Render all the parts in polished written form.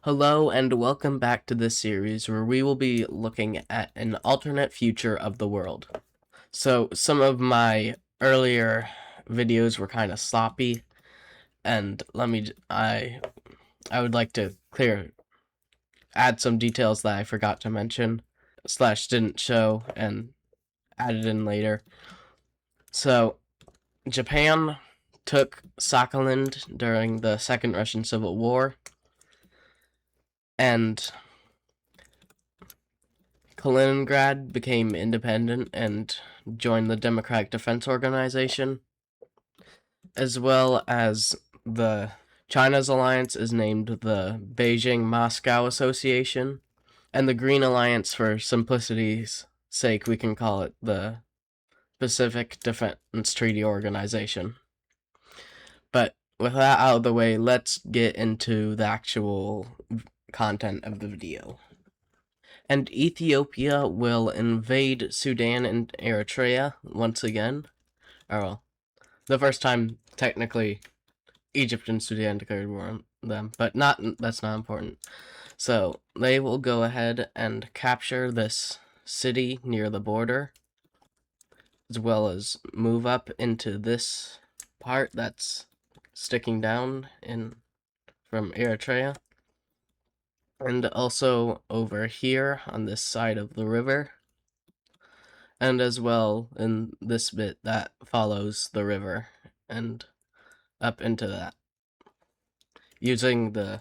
Hello and welcome back to this series where we will be looking at an alternate future of the world. So some of my earlier videos were kind of sloppy, and I would like to add some details that I forgot to mention / didn't show and added in later. So Japan took Sakhalin during the Second Russian Civil War, and Kaliningrad became independent and joined the Democratic Defense Organization, as well as the China's alliance is named the Beijing-Moscow Association, and the Green Alliance, for simplicity's sake, we can call it the Pacific Defense Treaty Organization. But with that out of the way, let's get into the actual content of the video. And Ethiopia will invade Sudan and Eritrea once again. Well, the first time, technically, Egypt and Sudan declared war on them, but that's not important. So, they will go ahead and capture this city near the border, as well as move up into this part that's sticking down from Eritrea. And also over here on this side of the river, and as well in this bit that follows the river and up into that, using the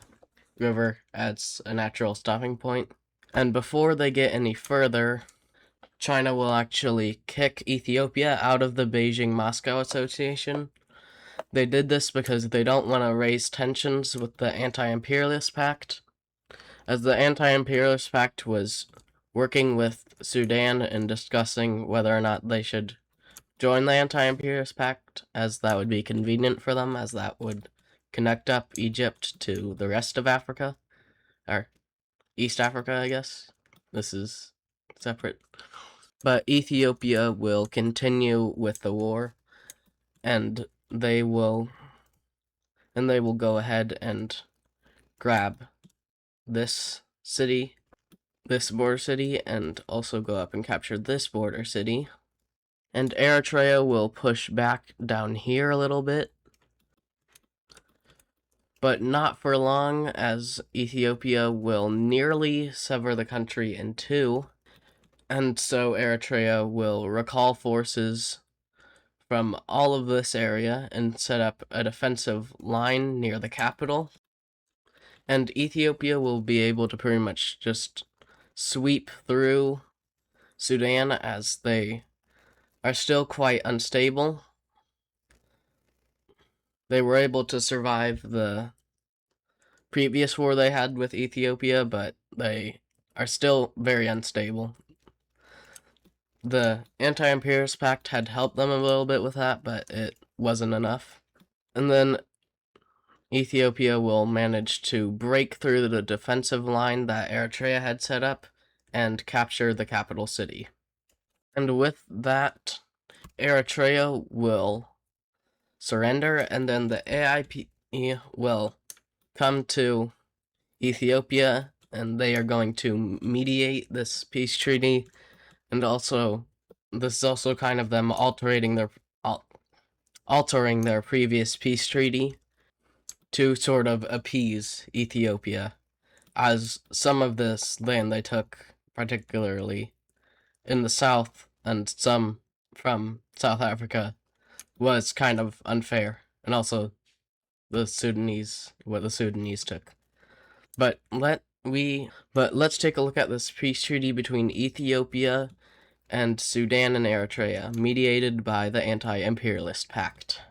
river as a natural stopping point. And before they get any further, China will actually kick Ethiopia out of the Beijing-Moscow Association. They did this because they don't want to raise tensions with the Anti-Imperialist Pact, as the Anti-Imperialist Pact was working with Sudan and discussing whether or not they should join the Anti-Imperialist Pact, as that would be convenient for them, as that would connect up Egypt to the rest of Africa, or East Africa, I guess. This is separate. But Ethiopia will continue with the war, and they will go ahead and grab this city, this border city, and also go up and capture this border city. And Eritrea will push back down here a little bit, but not for long, as Ethiopia will nearly sever the country in two, and so Eritrea will recall forces from all of this area and set up a defensive line near the capital. And Ethiopia will be able to pretty much just sweep through Sudan, as they are still quite unstable. They were able to survive the previous war they had with Ethiopia, but they are still very unstable. The Anti-Imperialist Pact had helped them a little bit with that, but it wasn't enough. And then Ethiopia will manage to break through the defensive line that Eritrea had set up and capture the capital city. And with that, Eritrea will surrender, and then the AIP will come to Ethiopia, and they are going to mediate this peace treaty. And also, this is also kind of them altering their previous peace treaty to sort of appease Ethiopia, as some of this land they took, particularly in the south and some from South Africa, was kind of unfair, and also what the Sudanese took. But let's take a look at this peace treaty between Ethiopia and Sudan and Eritrea, mediated by the Anti-Imperialist Pact.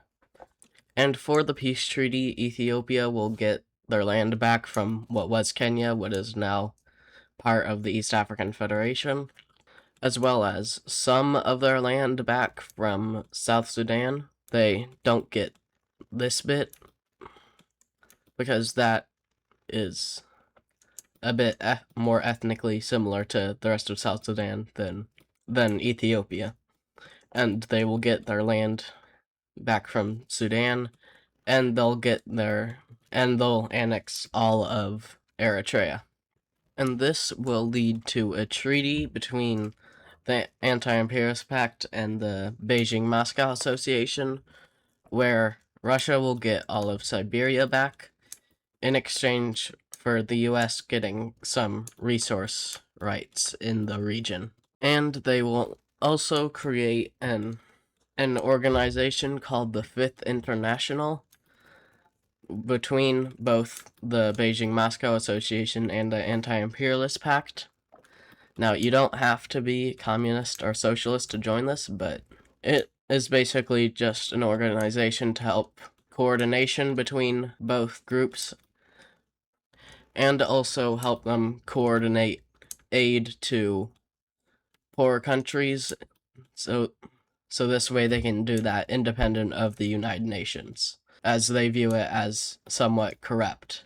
And for the peace treaty, Ethiopia will get their land back from what was Kenya, what is now part of the East African Federation, as well as some of their land back from South Sudan. They don't get this bit, because that is a bit more ethnically similar to the rest of South Sudan than Ethiopia. And they will get their land back from Sudan, and they'll annex all of Eritrea. And this will lead to a treaty between the Anti-Imperialist Pact and the Beijing-Moscow Association, where Russia will get all of Siberia back in exchange for the US getting some resource rights in the region. And they will also create an organization called the Fifth International between both the Beijing-Moscow Association and the Anti-Imperialist Pact. Now, you don't have to be communist or socialist to join this, but it is basically just an organization to help coordination between both groups and also help them coordinate aid to poor countries, so this way they can do that independent of the United Nations, as they view it as somewhat corrupt.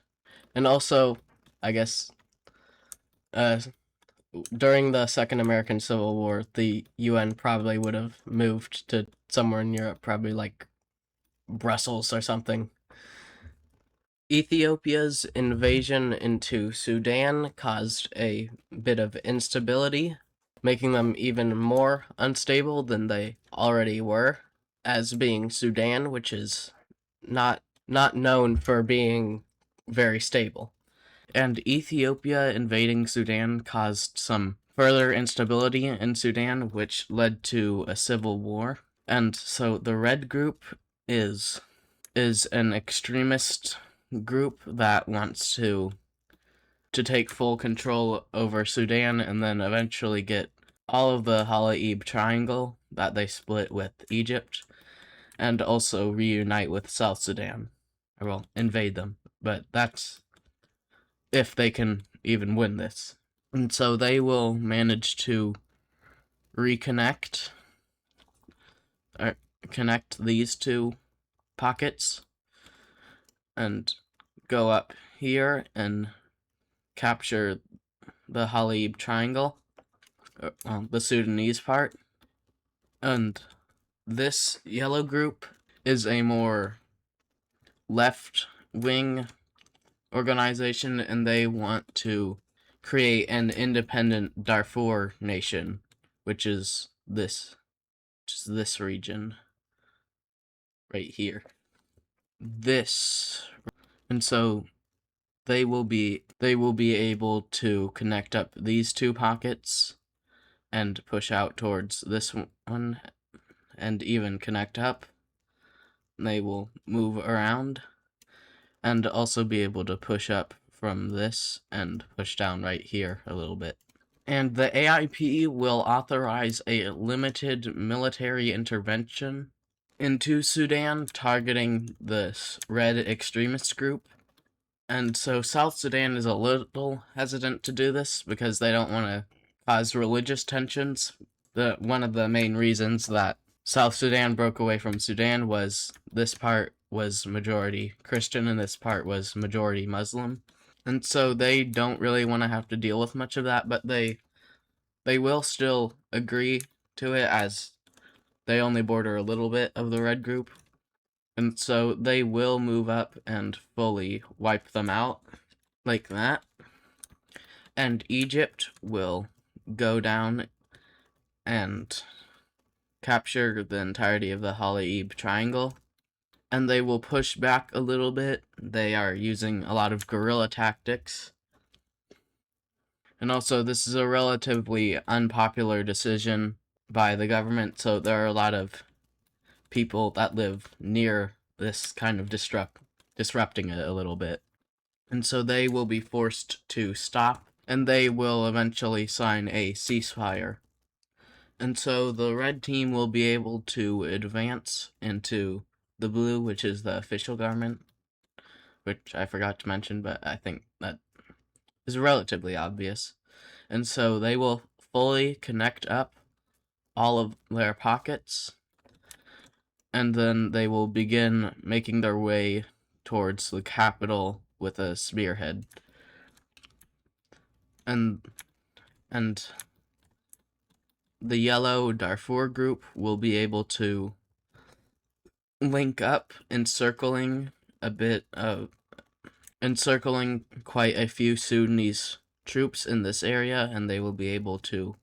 And also, I guess, during the Second American Civil War, the UN probably would have moved to somewhere in Europe, probably like Brussels or something. Ethiopia's invasion into Sudan caused a bit of instability, making them even more unstable than they already were, as being Sudan, which is not known for being very stable. And Ethiopia invading Sudan caused some further instability in Sudan, which led to a civil war. And so the Red Group is an extremist group that wants to take full control over Sudan and then eventually get all of the Halaib Triangle that they split with Egypt, and also reunite with South Sudan. Or, well, invade them. But that's if they can even win this. And so they will manage to reconnect, or connect these two pockets, and go up here and capture the Halaib Triangle, the Sudanese part. And this yellow group is a more left-wing organization, and they want to create an independent Darfur nation, which is this region right here. And so they will be able to connect up these two pockets and push out towards this one, and even connect up. They will move around and also be able to push up from this and push down right here a little bit. And the AIP will authorize a limited military intervention into Sudan, targeting this red extremist group. And so South Sudan is a little hesitant to do this because they don't want to cause religious tensions. One of the main reasons that South Sudan broke away from Sudan was this part was majority Christian and this part was majority Muslim. And so they don't really want to have to deal with much of that, but they will still agree to it as they only border a little bit of the red group. And so they will move up and fully wipe them out, like that. And Egypt will go down and capture the entirety of the Halaib Triangle. And they will push back a little bit. They are using a lot of guerrilla tactics. And also, this is a relatively unpopular decision by the government, so there are a lot of people that live near this kind of disrupting it a little bit. And so they will be forced to stop, and they will eventually sign a ceasefire. And so the red team will be able to advance into the blue, which is the official government, which I forgot to mention, but I think that is relatively obvious. And so they will fully connect up all of their pockets, and then they will begin making their way towards the capital with a spearhead. And the yellow Darfur group will be able to link up, encircling a bit of encircling quite a few Sudanese troops in this area, and they will be able to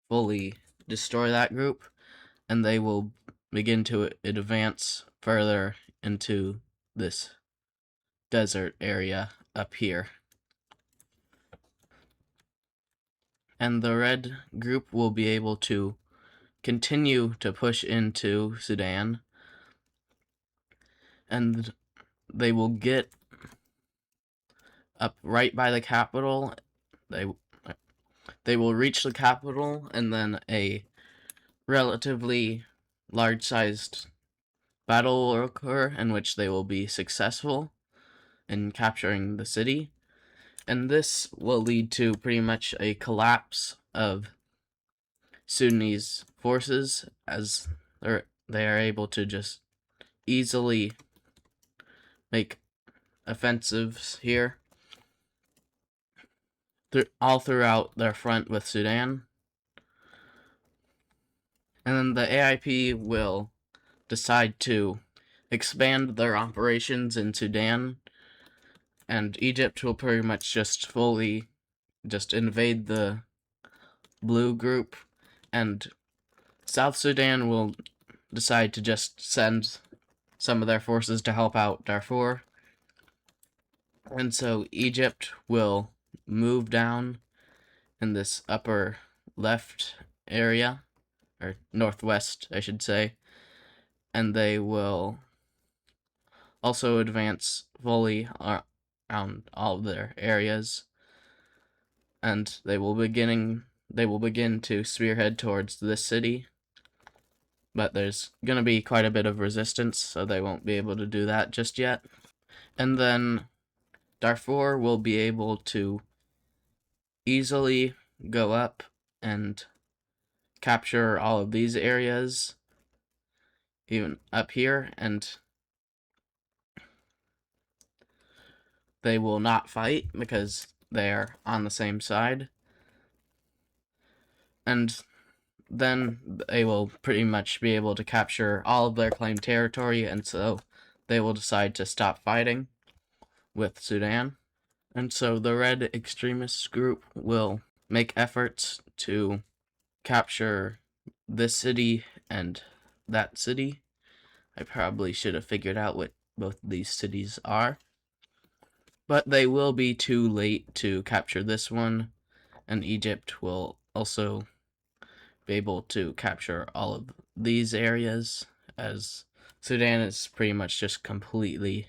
fully destroy that group, and they will begin to advance further into this desert area up here. And the red group will be able to continue to push into Sudan, and they will get up right by the capital. They will reach the capital, and then a relatively large-sized battle will occur in which they will be successful in capturing the city. And this will lead to pretty much a collapse of Sudanese forces, as they are able to just easily make offensives here all throughout their front with Sudan. And then the AIP will decide to expand their operations in Sudan, and Egypt will pretty much just fully invade the blue group, and South Sudan will decide to just send some of their forces to help out Darfur. And so Egypt will move down in this upper left area, or northwest, I should say, and they will also advance fully around all of their areas, and they will begin to spearhead towards this city. But there's going to be quite a bit of resistance, so they won't be able to do that just yet. And then Darfur will be able to easily go up and capture all of these areas, even up here, and they will not fight because they're on the same side. And then they will pretty much be able to capture all of their claimed territory, and so they will decide to stop fighting with Sudan. And so the red extremist group will make efforts to capture this city and that city. I probably should have figured out what both these cities are, but they will be too late to capture this one, and Egypt will also be able to capture all of these areas, as Sudan is pretty much just completely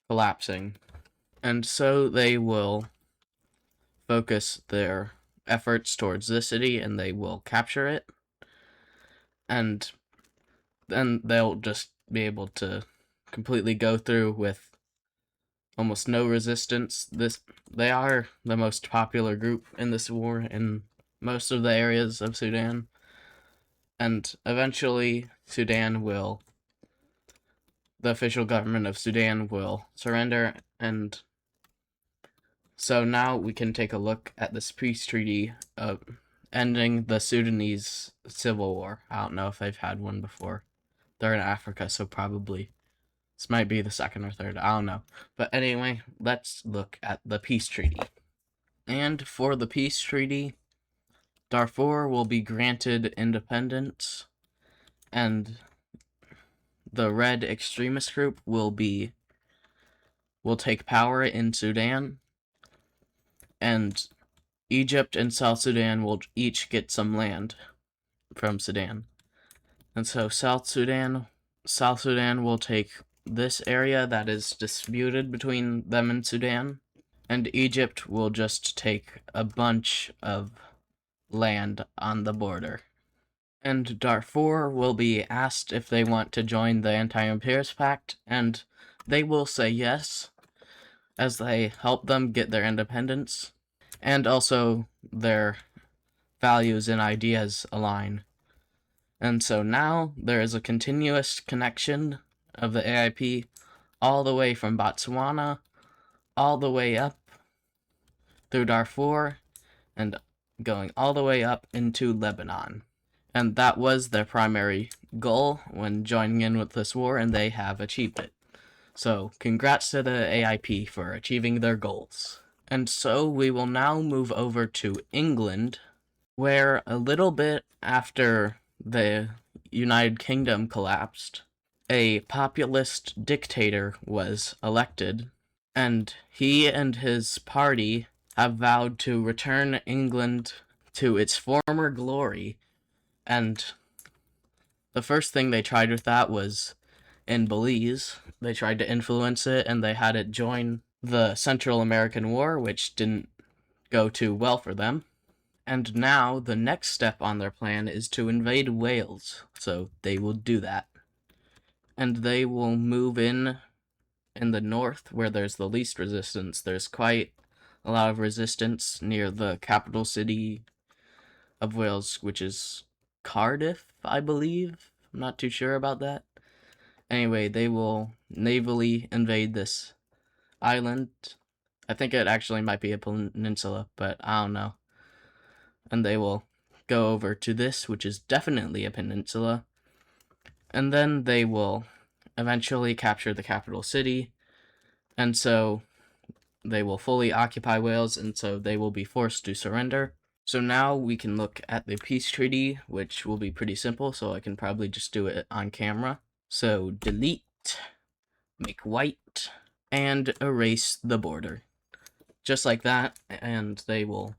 collapsing. And so they will focus their efforts towards this city, and they will capture it, and then they'll just be able to completely go through with almost no resistance. They are the most popular group in this war in most of the areas of Sudan, and eventually the official government of Sudan will surrender. And so now we can take a look at this peace treaty of ending the Sudanese civil war. I don't know if they've had one before. They're in Africa, so probably this might be the second or third. I don't know. But anyway, let's look at the peace treaty. And for the peace treaty, Darfur will be granted independence, and the red extremist group will take power in Sudan, and Egypt and South Sudan will each get some land from Sudan. And so South Sudan will take this area that is disputed between them and Sudan, and Egypt will just take a bunch of land on the border. And Darfur will be asked if they want to join the Anti-Imperialist Pact, and they will say yes, as they help them get their independence, and also their values and ideas align. And so now there is a continuous connection of the AIP all the way from Botswana, all the way up through Darfur, and going all the way up into Lebanon. And that was their primary goal when joining in with this war, and they have achieved it. So, congrats to the AIP for achieving their goals. And so we will now move over to England, where a little bit after the United Kingdom collapsed, a populist dictator was elected, and he and his party have vowed to return England to its former glory. And the first thing they tried with that was in Belize. They tried to influence it, and they had it join the Central American War, which didn't go too well for them. And now the next step on their plan is to invade Wales, so they will do that. And they will move in the north, where there's the least resistance. There's quite a lot of resistance near the capital city of Wales, which is Cardiff, I believe. I'm not too sure about that. Anyway, they will navally invade this island. I think it actually might be a peninsula, but I don't know. And they will go over to this, which is definitely a peninsula. And then they will eventually capture the capital city. And so they will fully occupy Wales, and so they will be forced to surrender. So now we can look at the peace treaty, which will be pretty simple, so I can probably just do it on camera. So delete, make white, and erase the border. Just like that, and they will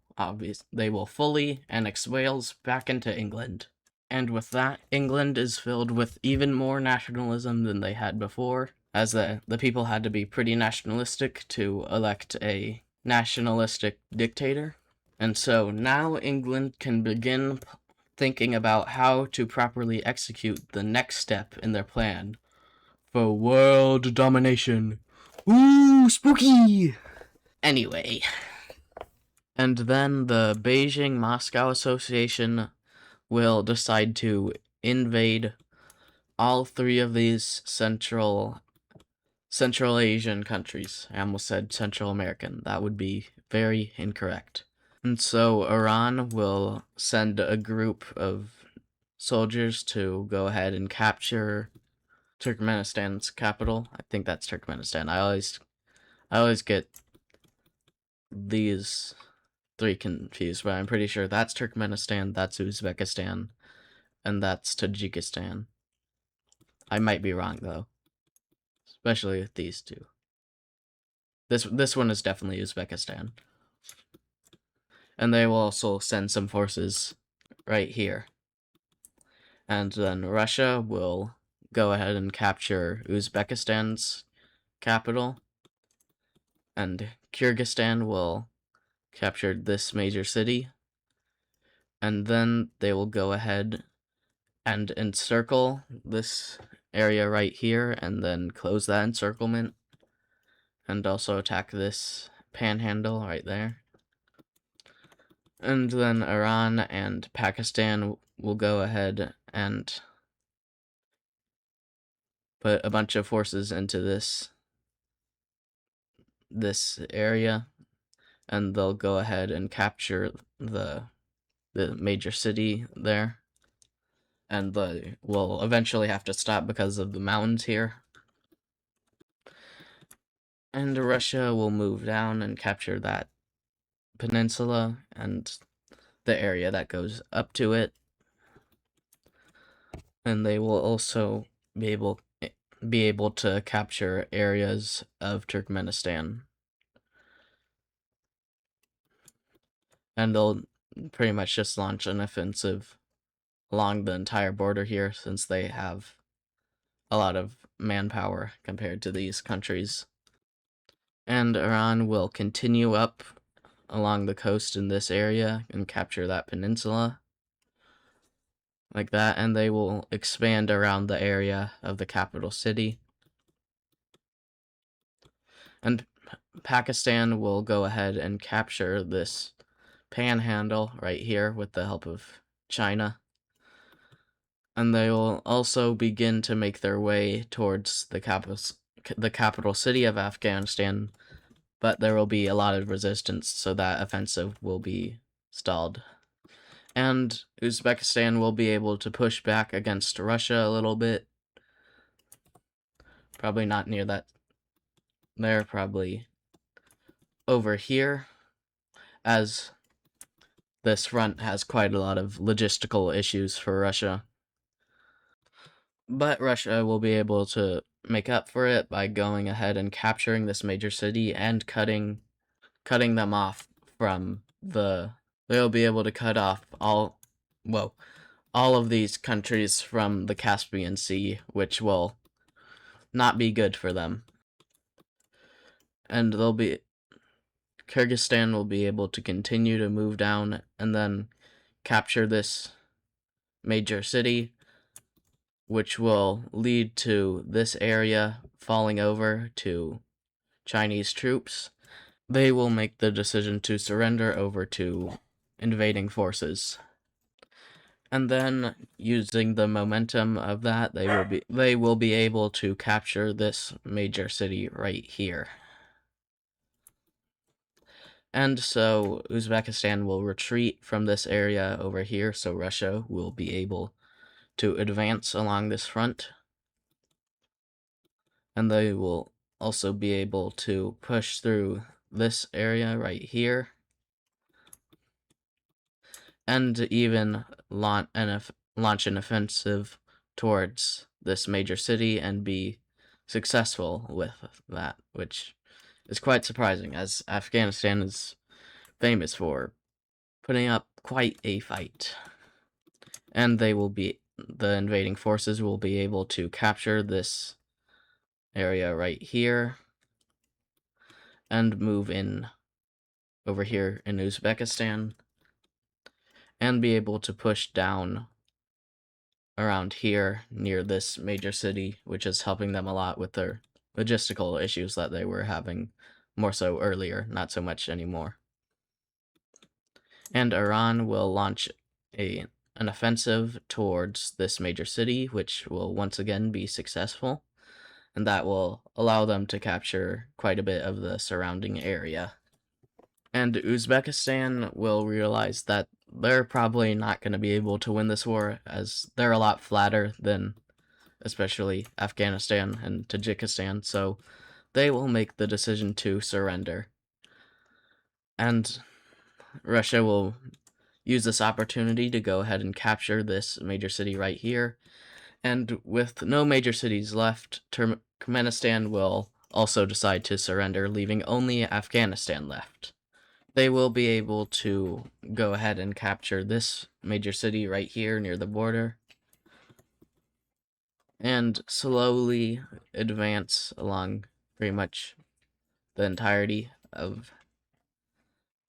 fully annex Wales back into England. And with that, England is filled with even more nationalism than they had before, as the people had to be pretty nationalistic to elect a nationalistic dictator. And so now England can begin thinking about how to properly execute the next step in their plan for world domination. Ooh, spooky! Anyway. And then the Beijing-Moscow Association will decide to invade all three of these Central Asian countries. I almost said Central American. That would be very incorrect. And so Iran will send a group of soldiers to go ahead and capture Turkmenistan's capital. I think that's Turkmenistan. I always get these three confused, but I'm pretty sure that's Turkmenistan, that's Uzbekistan, and that's Tajikistan. I might be wrong though, especially with these two. This one is definitely Uzbekistan. And they will also send some forces right here. And then Russia will go ahead and capture Uzbekistan's capital. And Kyrgyzstan will capture this major city. And then they will go ahead and encircle this area right here, and then close that encirclement. And also attack this panhandle right there. And then Iran and Pakistan will go ahead and put a bunch of forces into this area, and they'll go ahead and capture the major city there. And we'll eventually have to stop because of the mountains here. And Russia will move down and capture that peninsula and the area that goes up to it. And they will also be able to capture areas of Turkmenistan. And they'll pretty much just launch an offensive along the entire border here, since they have a lot of manpower compared to these countries. And Iran will continue up along the coast in this area and capture that peninsula. Like that, and they will expand around the area of the capital city. And Pakistan will go ahead and capture this panhandle right here with the help of China. And they will also begin to make their way towards the capital city of Afghanistan, but there will be a lot of resistance, so that offensive will be stalled. And Uzbekistan will be able to push back against Russia a little bit. Probably not near that they're probably over here, as this front has quite a lot of logistical issues for Russia. But Russia will be able to make up for it by going ahead and capturing this major city and cutting them off from the. They'll be able to cut off all of these countries from the Caspian Sea, which will not be good for them. And Kyrgyzstan will be able to continue to move down and then capture this major city, which will lead to this area falling over to Chinese troops. They will make the decision to surrender over to invading forces. And then, using the momentum of that, they will be able to capture this major city right here. And so Uzbekistan will retreat from this area over here, so Russia will be able to advance along this front. And they will also be able to push through this area right here. And even launch an offensive towards this major city and be successful with that, which is quite surprising, as Afghanistan is famous for putting up quite a fight. And the invading forces will be able to capture this area right here and move in over here in Uzbekistan and be able to push down around here near this major city, which is helping them a lot with their logistical issues that they were having more so earlier, not so much anymore. And Iran will launch an offensive towards this major city, which will once again be successful, and that will allow them to capture quite a bit of the surrounding area. And Uzbekistan will realize that they're probably not going to be able to win this war, as they're a lot flatter than especially Afghanistan and Tajikistan, so they will make the decision to surrender. And Russia will use this opportunity to go ahead and capture this major city right here. And with no major cities left, Turkmenistan will also decide to surrender, leaving only Afghanistan left. They will be able to go ahead and capture this major city right here near the border and slowly advance along pretty much the entirety of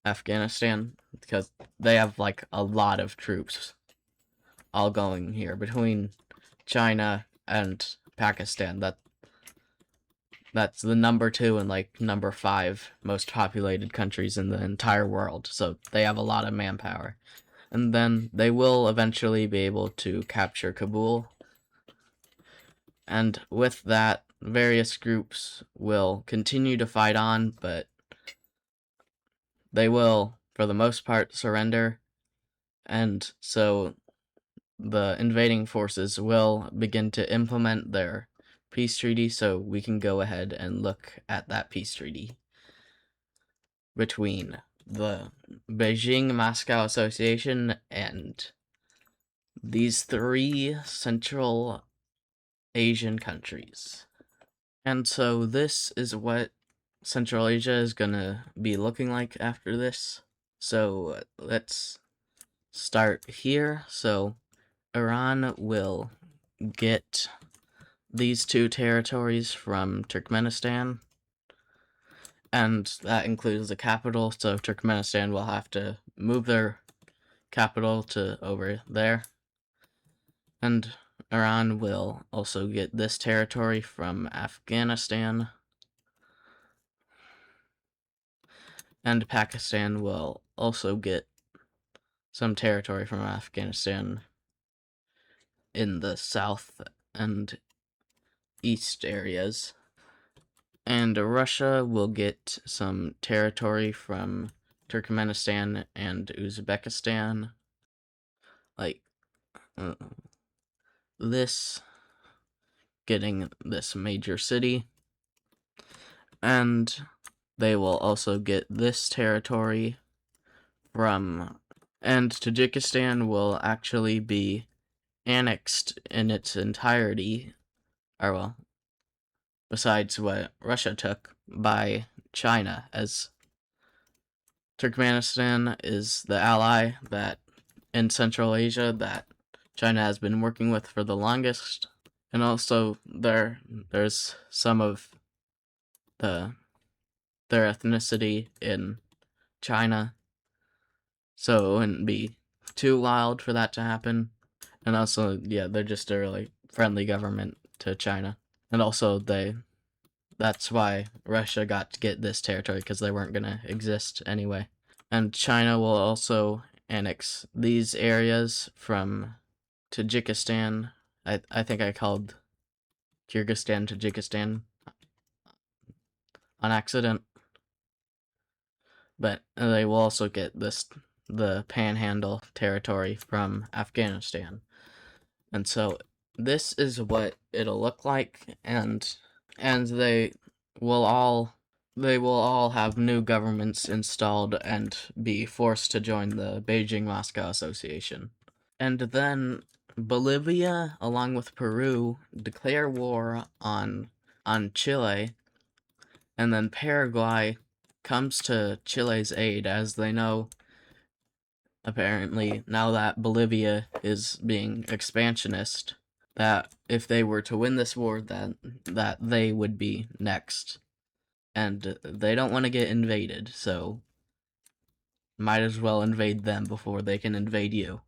Afghanistan, because they have like a lot of troops all going here between China and Pakistan. That's the number 2 and like number 5 most populated countries in the entire world, so they have a lot of manpower. And then they will eventually be able to capture Kabul. And with that, various groups will continue to fight on, but they will, for the most part, surrender. And so the invading forces will begin to implement their peace treaty, so we can go ahead and look at that peace treaty between the Beijing-Moscow Association and these 3 Central Asian countries. And so this is what Central Asia is gonna be looking like after this. So let's start here. So Iran will get these 2 territories from Turkmenistan, and that includes the capital, so Turkmenistan will have to move their capital to over there. And Iran will also get this territory from Afghanistan, and Pakistan will also get some territory from Afghanistan in the south and east areas. And Russia will get some territory from Turkmenistan and Uzbekistan, like this, getting this major city. And they will also get this territory from, and Tajikistan will actually be annexed in its entirety, or well, besides what Russia took, by China, as Turkmenistan is the ally that in Central Asia that China has been working with for the longest, and also there's some of their ethnicity in China, so it wouldn't be too wild for that to happen. And also, yeah, they're just a really friendly government to China, and also that's why Russia got to get this territory, because they weren't gonna exist anyway. And China will also annex these areas from Tajikistan. I think I called Kyrgyzstan Tajikistan on accident. But they will also get the Panhandle territory from Afghanistan. And so this is what it'll look like, and they will all have new governments installed and be forced to join the Beijing-Moscow Association. And then Bolivia, along with Peru, declare war on Chile, and then Paraguay comes to Chile's aid, as they know, apparently, now that Bolivia is being expansionist, that if they were to win this war, that they would be next. And they don't want to get invaded, so might as well invade them before they can invade you.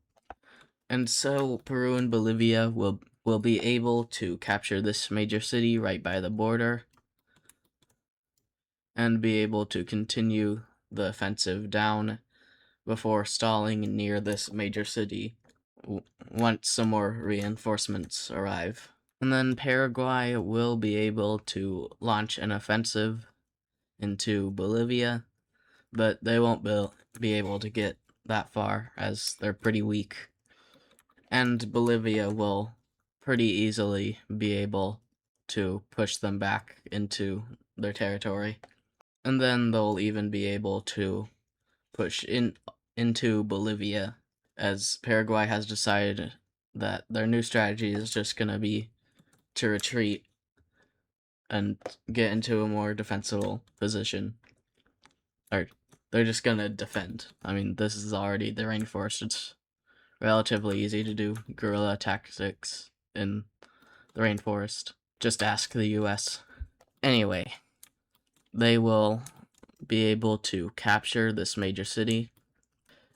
And so Peru and Bolivia will be able to capture this major city right by the border, and be able to continue the offensive down before stalling near this major city once some more reinforcements arrive. And then Paraguay will be able to launch an offensive into Bolivia, but they won't be able to get that far, as they're pretty weak. And Bolivia will pretty easily be able to push them back into their territory. And then they'll even be able to push into Bolivia, as Paraguay has decided that their new strategy is just going to be to retreat and get into a more defensible position. Or they're just going to defend. I mean, this is already the rainforest. It's relatively easy to do guerrilla tactics in the rainforest. Just ask the US. Anyway, they will be able to capture this major city,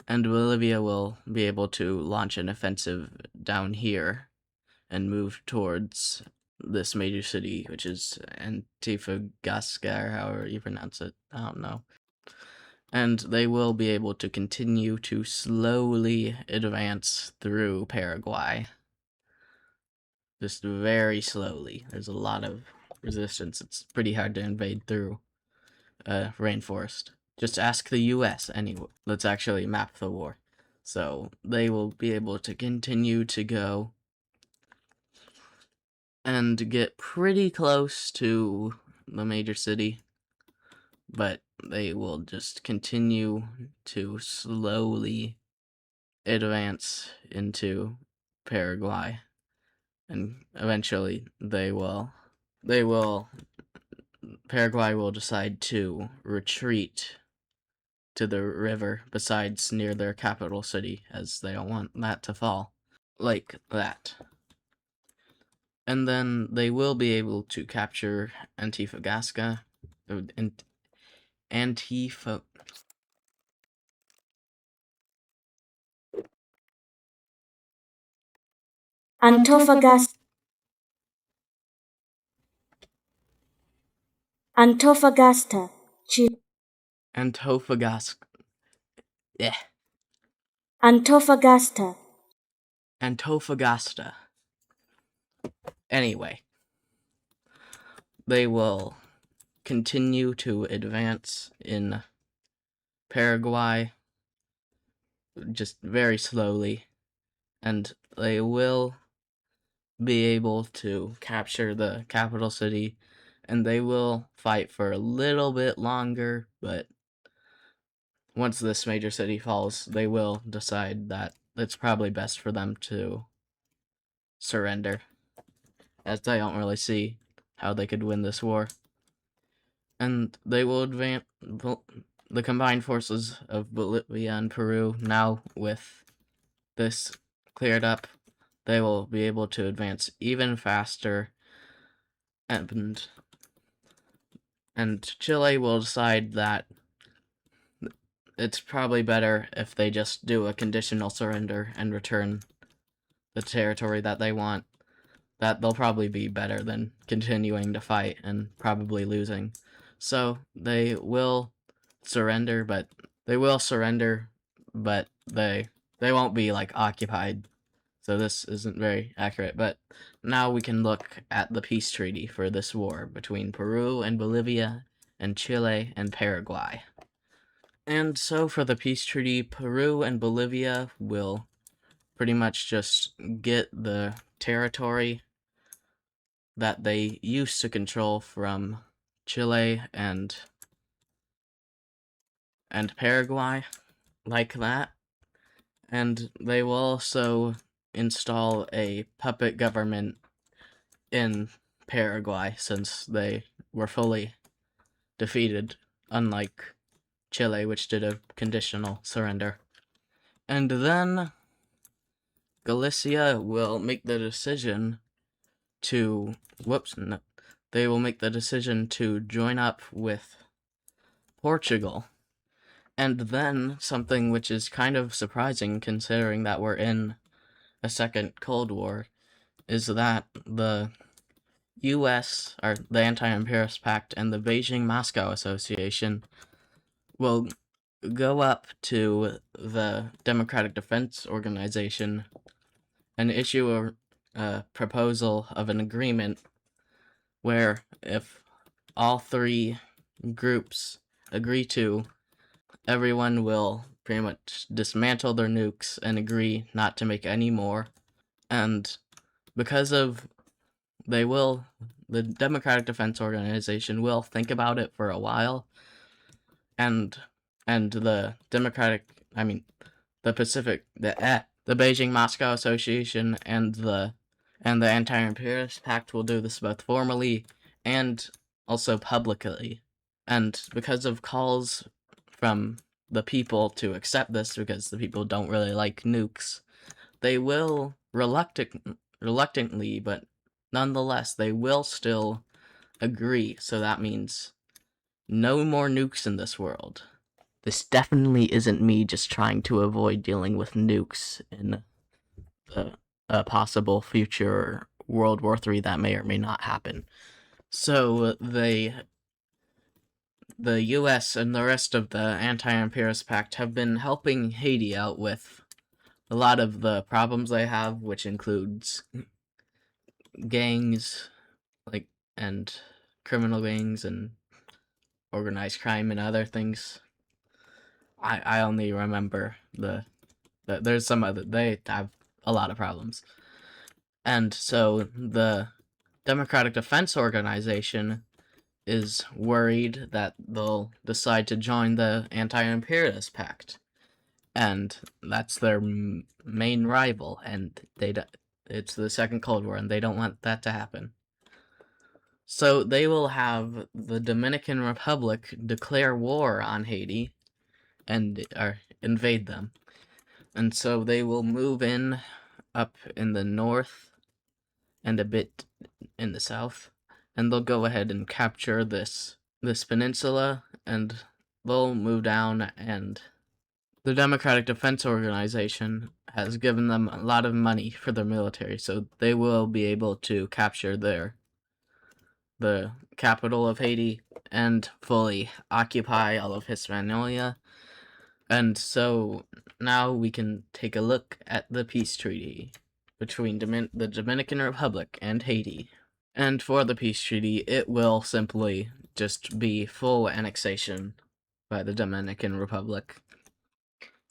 and Bolivia will be able to launch an offensive down here and move towards this major city, which is Antofagasta, or however you pronounce it. I don't know. And they will be able to continue to slowly advance through Paraguay. Just very slowly. There's a lot of resistance. It's pretty hard to invade through rainforest. Just ask the US anyway. Let's actually map the war. So they will be able to continue to go and get pretty close to the major city, but they will just continue to slowly advance into Paraguay, and eventually Paraguay will decide to retreat to the river, besides near their capital city, as they don't want that to fall. Like that. And then they will be able to capture Antofagasta. Antifa... Antofagasta, Antofagasta, Antofagasta. Yeah. Antofagasta, Antofagasta. Anyway, they will continue to advance in Paraguay, just very slowly, and they will be able to capture the capital city and they will fight for a little bit longer, but once this major city falls, they will decide that it's probably best for them to surrender, as they don't really see how they could win this war. And they will advance the combined forces of Bolivia and Peru. Now, with this cleared up, they will be able to advance even faster, and Chile will decide that it's probably better if they just do a conditional surrender and return the territory that they want. That they'll probably be better than continuing to fight and probably losing. So they will surrender, but they won't be like occupied. So this isn't very accurate. But now we can look at the peace treaty for this war between Peru and Bolivia and Chile and Paraguay. And so for the peace treaty, Peru and Bolivia will pretty much just get the territory that they used to control from Chile and Paraguay, like that. And they will also install a puppet government in Paraguay, since they were fully defeated, unlike Chile, which did a conditional surrender. And then Galicia will make the decision to they will make the decision to join up with Portugal. And then something which is kind of surprising, considering that we're in a second Cold War, is that the US, or the Anti-Imperialist Pact, and the Beijing-Moscow Association will go up to the Democratic Defense Organization and issue a proposal of an agreement where, if all three groups agree to, everyone will pretty much dismantle their nukes and agree not to make any more. And because of the Democratic Defense Organization will think about it for a while, and the Beijing Moscow Association and the Anti-Imperialist Pact will do this both formally and also publicly. And because of calls from the people to accept this, because the people don't really like nukes, they will reluctantly, but nonetheless, they will still agree. So that means no more nukes in this world. This definitely isn't me just trying to avoid dealing with nukes in a possible future World War III that may or may not happen. So the US and the rest of the Anti-Imperialist Pact have been helping Haiti out with a lot of the problems they have, which includes gangs, and criminal gangs and organized crime and other things. I only remember there's some other, they have a lot of problems. And so the Democratic Defense Organization is worried that they'll decide to join the Anti-Imperialist Pact, and that's their main rival, and it's the Second Cold War, and they don't want that to happen. So they will have the Dominican Republic declare war on Haiti and invade them. And so they will move in up in the north and a bit in the south, and they'll go ahead and capture this peninsula, and they'll move down, and the Democratic Defense Organization has given them a lot of money for their military, so they will be able to capture the capital of Haiti and fully occupy all of Hispaniola. And so now we can take a look at the peace treaty between the Dominican Republic and Haiti. And for the peace treaty, it will simply just be full annexation by the Dominican Republic.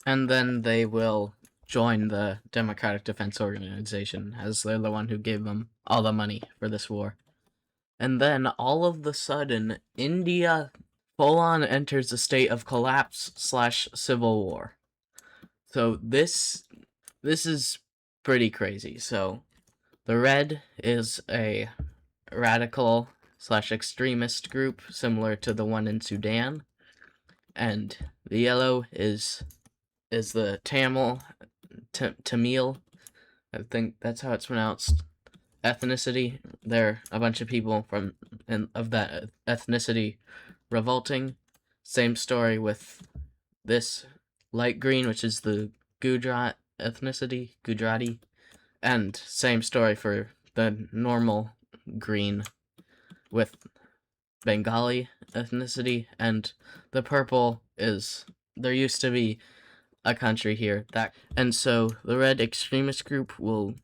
And then they will join the Democratic Defense Organization, as they're the one who gave them all the money for this war. And then all of the sudden, India full on enters a state of collapse / civil war. So this is pretty crazy. So the red is a radical / extremist group similar to the one in Sudan, and the yellow is the Tamil, I think that's how it's pronounced, ethnicity. They're a bunch of people of that ethnicity revolting. Same story with this light green, which is the Gujarati, and same story for the normal green with Bengali ethnicity, and the purple is there used to be a country here and so the red extremist group will.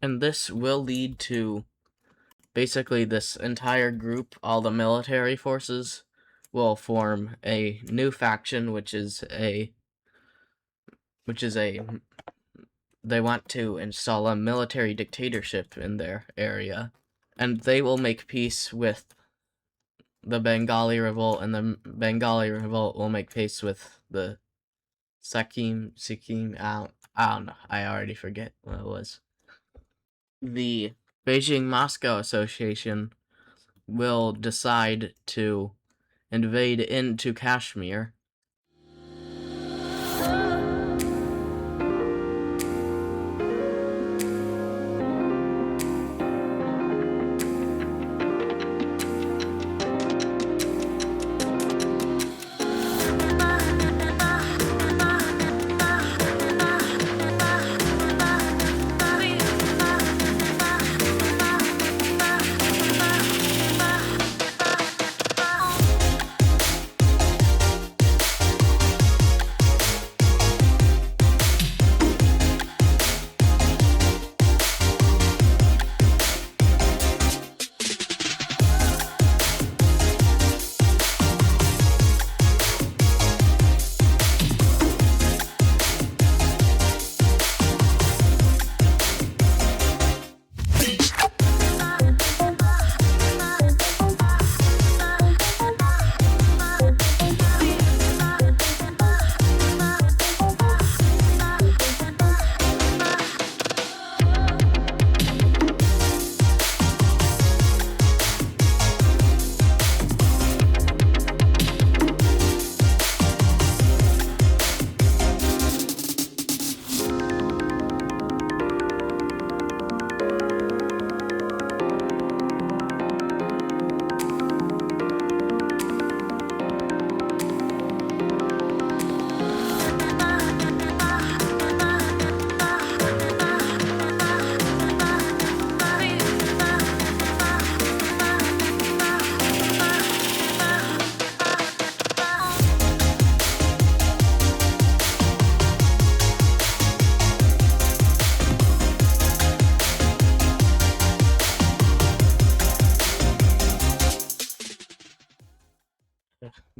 And this will lead to basically this entire group, all the military forces, will form a new faction, which is a they want to install a military dictatorship in their area, and they will make peace with the Bengali revolt, and the Bengali revolt will make peace with the Sikkim. I don't know. I already forget what it was. The Beijing-Moscow Association will decide to invade into Kashmir.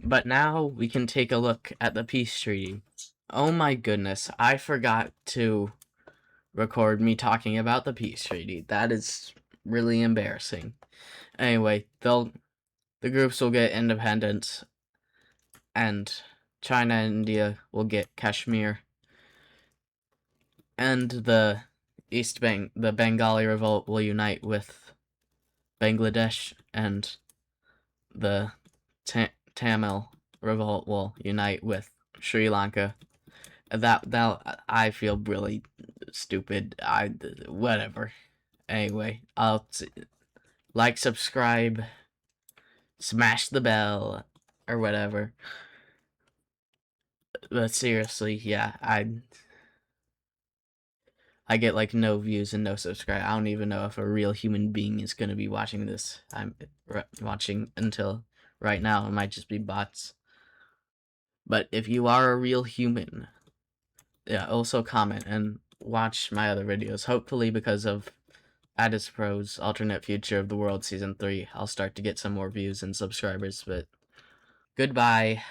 But now we can take a look at the peace treaty. Oh my goodness, I forgot to record me talking about the peace treaty. That is really embarrassing. Anyway, the groups will get independence, and China and India will get Kashmir, and the the Bengali revolt will unite with Bangladesh, and the Tamil revolt will unite with Sri Lanka. That I feel really stupid. Whatever. Anyway, I'll like, subscribe, smash the bell, or whatever. But seriously, yeah, I get like no views and no subscribe. I don't even know if a real human being is gonna be watching this. I'm watching until right now. It might just be bots. But if you are a real human, yeah, also comment and watch my other videos. Hopefully, because of Adizzpro's Alternate Future of the World Season 3, I'll start to get some more views and subscribers. But goodbye.